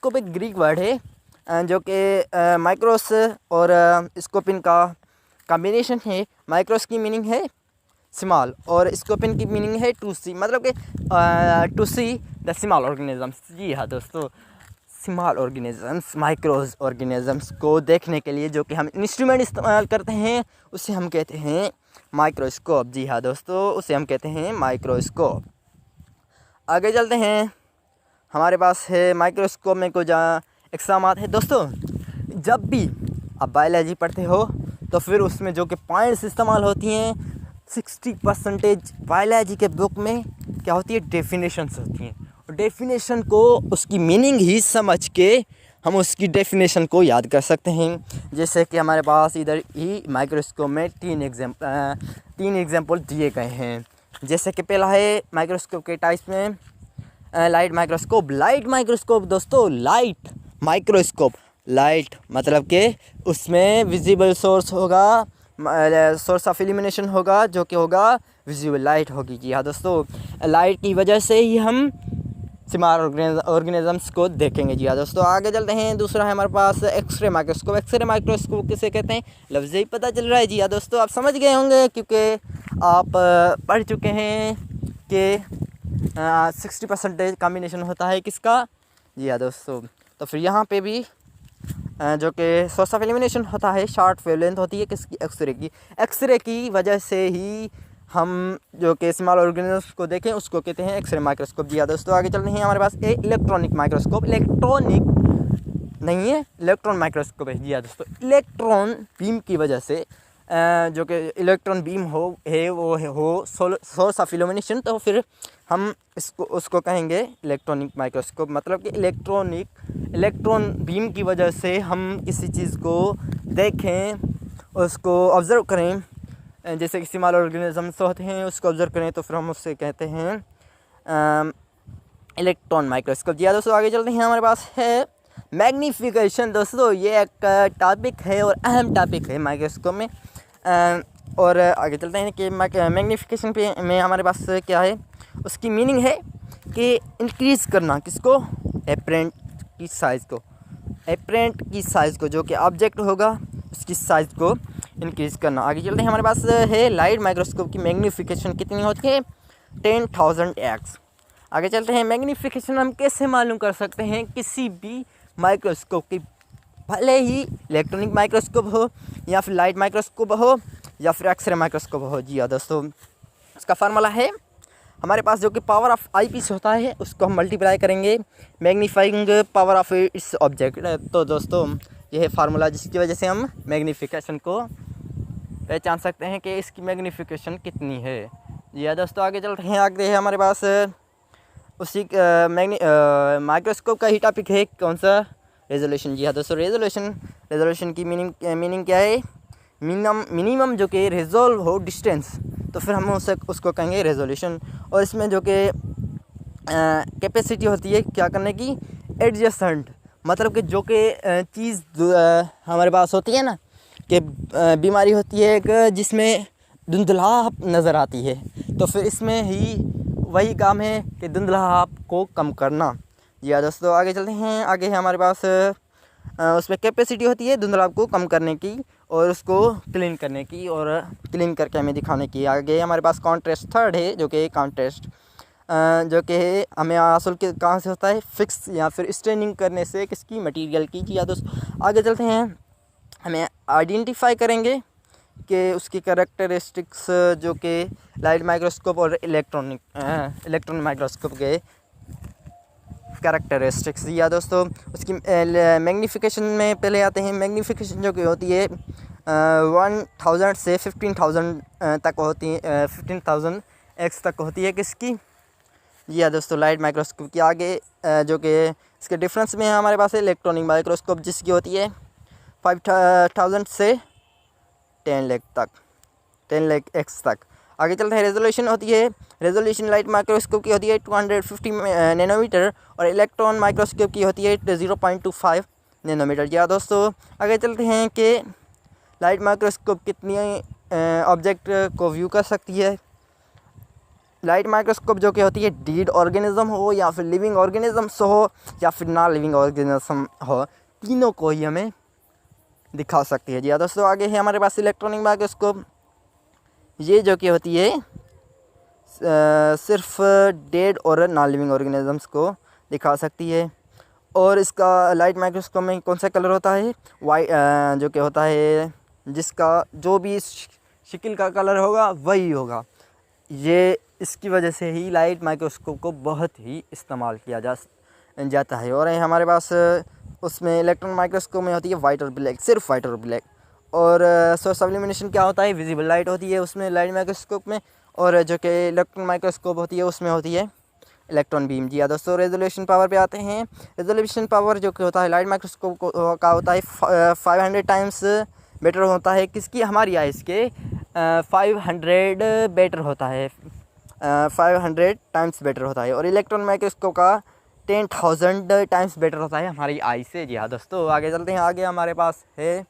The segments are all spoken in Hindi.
माइक्रोस्कोप एक ग्रीक वर्ड है जो कि माइक्रोस और स्कोपिन का कॉम्बिनेशन है। माइक्रोस की मीनिंग है स्मॉल और स्कोपिन की मीनिंग है टू सी, मतलब कि to see the small organisms. जी हाँ दोस्तों, स्मॉल ऑर्गेनिजम्स, माइक्रोस ऑर्गेनिजम्स को देखने के लिए जो कि हम इंस्ट्रूमेंट इस्तेमाल करते हैं उसे हम कहते हैं माइक्रोस्कोप। जी हाँ दोस्तों, उसे हम कहते हैं माइक्रोस्कोप। आगे चलते हैं, हमारे पास है माइक्रोस्कोप में कुछ एग्जाम आते हैं दोस्तों। जब भी आप बायोलॉजी पढ़ते हो तो फिर उसमें जो कि पॉइंट्स इस्तेमाल होती हैं 60% बायोलॉजी के बुक में क्या होती है, डेफिनेशंस होती हैं। और डेफिनेशन को उसकी मीनिंग ही समझ के हम उसकी डेफिनेशन को याद कर सकते हैं। जैसे कि हमारे पास इधर ही माइक्रोस्कोप में तीन एग्जाम्पल दिए गए हैं। जैसे कि पहला है माइक्रोस्कोप के टाइप्स में लाइट माइक्रोस्कोप। लाइट माइक्रोस्कोप दोस्तों, लाइट माइक्रोस्कोप, लाइट मतलब कि उसमें विजिबल सोर्स होगा, सोर्स ऑफ इल्यूमिनेशन होगा जो कि होगा विजिबल लाइट होगी। जी हाँ दोस्तों, लाइट की वजह से ही हम स्मॉल ऑर्गेनिजम्स को देखेंगे। जी हाँ दोस्तों, आगे चलते हैं। दूसरा है हमारे पास एक्सरे माइक्रोस्कोप। एक्सरे माइक्रोस्कोप किसे कहते हैं, लफ्ज़ ही पता चल रहा है। जी हाँ दोस्तों, आप समझ गए होंगे क्योंकि आप पढ़ चुके हैं कि 60% कॉम्बिनेशन होता है किसका। जी हाँ दोस्तों, तो फिर यहाँ पे भी जो कि सोर्स ऑफ एलिमिनेशन होता है, शॉर्ट वेवलेंथ होती है किसकी, एक्सरे की। एक्सरे की वजह से ही हम जो कि स्मॉल ऑर्गेनिजम्स को देखें उसको कहते हैं एक्सरे माइक्रोस्कोप। जी हाँ दोस्तों, आगे चलते हैं। हमारे पास इलेक्ट्रॉनिक माइक्रोस्कोप। इलेक्ट्रॉनिक नहीं है, इलेक्ट्रॉन माइक्रोस्कोप है। जी हाँ दोस्तों, इलेक्ट्रॉन बीम की वजह से जो कि इलेक्ट्रॉन बीम हो सोर्स ऑफ इल्यूमिनेशन, तो फिर हम उसको कहेंगे इलेक्ट्रॉनिक माइक्रोस्कोप। मतलब कि इलेक्ट्रॉन बीम की वजह से हम किसी चीज़ को देखें, उसको ऑब्ज़र्व करें, जैसे कि स्मॉल ऑर्गेनिजम्स होते हैं उसको ऑब्ज़र्व करें तो फिर हम उससे कहते हैं इलेक्ट्रॉन माइक्रोस्कोप। जी दोस्तों, आगे चलते हैं। हमारे पास है मैग्नीफिकेशन। दोस्तों ये एक टॉपिक है और अहम टॉपिक है माइक्रोस्कोप में। और आगे चलते हैं कि मैग्नीफिकेशन पे में हमारे पास क्या है, उसकी मीनिंग है कि इंक्रीज़ करना किसको, एपरेंट की साइज़ को। एपरेंट की साइज़ को जो कि ऑब्जेक्ट होगा उसकी साइज़ को इंक्रीज़ करना। आगे चलते हैं, हमारे पास है लाइट माइक्रोस्कोप की मैग्नीफिकेशन कितनी होती है, 10,000x। आगे चलते हैं, मैग्नीफिकेशन हम कैसे मालूम कर सकते हैं किसी भी माइक्रोस्कोप की, भले ही इलेक्ट्रॉनिक माइक्रोस्कोप हो या फिर लाइट माइक्रोस्कोप हो या फिर एक्सरे माइक्रोस्कोप हो। जी हाँ दोस्तों, उसका फार्मूला है हमारे पास जो कि पावर ऑफ आई पीस होता है उसको हम मल्टीप्लाई करेंगे magnifying power of its object. तो दोस्तों यह है फार्मूला जिसकी वजह से हम मैग्नीफिकेशन को पहचान सकते हैं कि इसकी मैग्नीफिकेशन कितनी है। जी हाँ दोस्तों, आगे चलते हैं। आगे है हमारे पास उसी माइक्रोस्कोप का ही टॉपिक है, कौन सा, रेजोल्यूशन। जी हाँ दोस्तों, रेजोल्यूशन की मीनिंग क्या है, मिनिमम जो कि रिजोल्व हो डिस्टेंस, तो फिर हम उसको कहेंगे रेजोल्यूशन। और इसमें जो कि कैपेसिटी होती है क्या करने की, एडजस्टेंट, मतलब कि जो कि चीज़ हमारे पास होती है ना, कि बीमारी होती है एक जिसमें धुंधलाहट नज़र आती है, तो फिर इसमें ही वही काम है कि धुंधलाहट को कम करना। जी हाँ दोस्तों, आगे चलते हैं। आगे है हमारे पास उसमें कैपेसिटी होती है धुंधलाहट को कम करने की और उसको क्लीन करने की, और क्लीन करके हमें दिखाने की। आगे हमारे पास कॉन्ट्रास्ट थर्ड है जो कि कॉन्ट्रास्ट जो कि हमें असल के कहाँ से होता है, फिक्स या फिर स्ट्रेनिंग करने से किसकी, मटेरियल की। जी हाँ दोस्तों, आगे चलते हैं। हमें आइडेंटिफाई करेंगे कि उसकी कैरेक्टरिस्टिक्स जो कि लाइट माइक्रोस्कोप और इलेक्ट्रॉन माइक्रोस्कोप के कैरेक्टरिस्टिक्स। या दोस्तों उसकी मैग्नीफिकेशन में पहले आते हैं। मैग्नीफिकेशन जो कि होती है 1000 से 15,000 तक होती है, 15,000x तक होती है किसकी। जी हाँ दोस्तों, लाइट माइक्रोस्कोप की। आगे जो कि इसके डिफरेंस में हमारे पास है इलेक्ट्रॉनिक माइक्रोस्कोप जिसकी होती है 5,000 से 10 लाख तक, 10 लाख x तक। आगे चलते हैं, रेजोल्यूशन होती है, रेजोल्यूशन लाइट माइक्रोस्कोप की होती है 250 नैनोमीटर और इलेक्ट्रॉन माइक्रोस्कोप की होती है 0.25 नैनोमीटर। जी हाँ दोस्तों, आगे चलते हैं कि लाइट माइक्रोस्कोप कितनी ऑब्जेक्ट को व्यू कर सकती है। लाइट माइक्रोस्कोप जो कि होती है डीड ऑर्गेनिज्म हो या फिर लिविंग ऑर्गेनिजम्स हो या फिर नॉन लिविंग ऑर्गेनिज्म हो, तीनों को ही हमें दिखा सकती है। जी हाँ दोस्तों, आगे है हमारे पास इलेक्ट्रॉनिक माइक्रोस्कोप। ये जो कि होती है सिर्फ डेड और नॉन लिविंग ऑर्गेनिजम्स को दिखा सकती है। और इसका लाइट माइक्रोस्कोप में कौन सा कलर होता है, वाइट, जो कि होता है जिसका जो भी शक्ल का कलर होगा वही होगा। ये इसकी वजह से ही लाइट माइक्रोस्कोप को बहुत ही इस्तेमाल किया जाता है। और हमारे पास उसमें इलेक्ट्रॉन माइक्रोस्कोप में होती है वाइट और ब्लैक, सिर्फ वाइट और ब्लैक। और सोर्स ऑफ इल्यूमिनेशन क्या होता है, विजिबल लाइट होती है उसमें लाइट माइक्रोस्कोप में। और जो कि इलेक्ट्रॉन माइक्रोस्कोप होती है उसमें होती है इलेक्ट्रॉन बीम। जी हाँ दोस्तों, रेजोल्यूशन पावर पे आते हैं। रेजोल्यूशन पावर जो कि होता है लाइट माइक्रोस्कोप का होता है 500 टाइम्स बेटर होता है किसकी, हमारी आइज़ के 500 बेटर होता है, 500 टाइम्स बेटर होता है। और इलेक्ट्रॉन माइक्रोस्कोप का 10,000 टाइम्स बेटर होता है हमारी आई से। जी हाँ दोस्तों, आगे चलते हैं। आगे हमारे पास है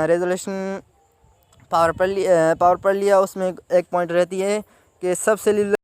रेजोल्यूशन पावर पर लिया, उसमें एक पॉइंट रहती है कि सबसेल्यूलर